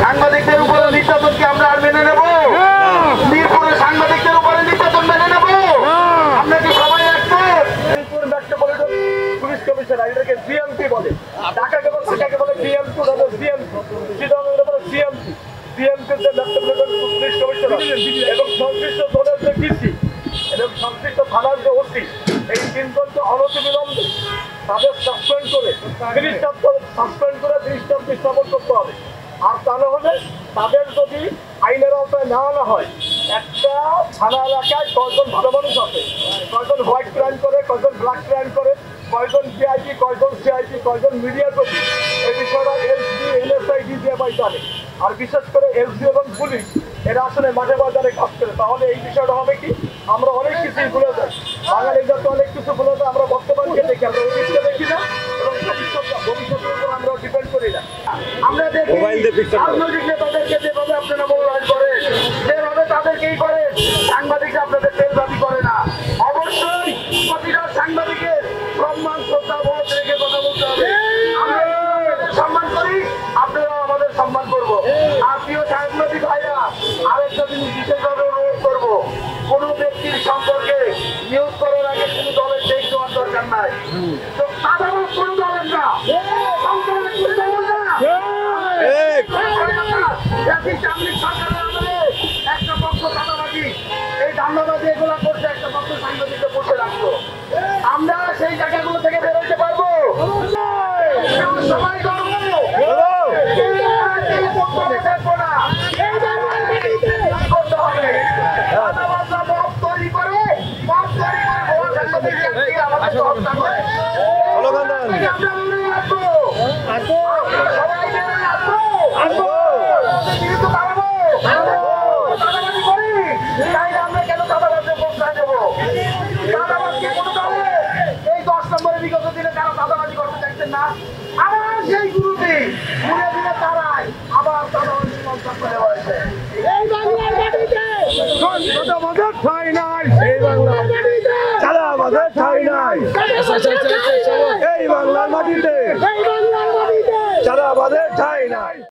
সাংবাদিকদের উপরে নির্যাতনকে আমরা আর মেনে নেব? মিরপুরে সাংবাদিকদের উপরে নির্যাতন মেনে নেব? আমরা কি সবাই একমত? মিরপুর মেট্রোপলিটন পুলিশ কমিশনার এটাকে জিএমপি বলে, ঢাকাকে বলে সেটাকে বলে ডিএম2, জিএমপি, চিটাগংকে বলে জিএমপি। জিএমপির যে মেট্রোপলিটন পুলিশ কমিশনার এবং সংশ্লিষ্ট দলের যে ডিসি এবং সংশ্লিষ্ট থানার যে ওসি, এই তিনজনকে অনতিবিলম্বে তাদের সাসপেন্ড করে দৃষ্টান্ত স্থাপন করতে হবে। আর তা না হলে তাদের যদি আইনের আওতায় না আনা হয়, একটা থানা এলাকায় কয়জন ভালো মানুষ আছে, কয়জন হোয়াইট ক্রাইম করে, কয়জন ব্ল্যাক ক্রাইম করে, কয়জন ভিআইপি, কয়জন সিআইপি, কয়জন মিডিয়া কর্মী, এই বিষয়টা এসডি, এনএসআই, ডিজিএফআই জানে। আর বিশেষ করে এসডি এবং পুলিশ এরা আসলে মাঠে বাজারে কাজ করে। তাহলে এই বিষয়টা হবে কি, আমরা অনেক কিছুই ভুলে যাই, বাঙালি যাতে অনেক কিছু ভুলে যায়। আমরা বর্তমানকে দেখি, আমরা অতীতকে দেখি না এবং ভবিষ্যতের উপর আমরা ডিপেন্ড করি না। আমরা দেখি রাজনৈতিক নেতাদেরকে যেভাবে আপনারা মূল্যায়ন করেন, যেভাবে তাদেরকেই করেন। সাংবাদিকরা আপনাদের তেলবাজি করে না। অবশ্যই প্রতিটা সাংবাদিকের সম্মান, শ্রদ্ধা, বোধ রেখে কথা বলতে হবে। আমরা সম্মান করি, আপনারা আমাদের সম্মান করবো। আর প্রিয় সাংবাদিক ভাইরা, আরেকটা জিনিস বিশেষভাবে অনুরোধ করবো, কোন ব্যক্তির সম্পর্কে নিউজ করার আগে কোনো দলের টেক দেওয়ার দরকার নাই। তো সাধারণ কোনো দলের না, একটা পক্ষ চাঁদাবাজি, এই ধান্দাবাজি এগুলা করছে, একটা পক্ষ সাংবাদিককে বসে রাখতো। আমরা সেই জায়গাগুলো থেকে বেরোতে পারবো সবাই আবার সেই গুরুতে ঘুরে ফিরে তারাই আবার তারা করে বলেছে এই বাংলার মাটিতে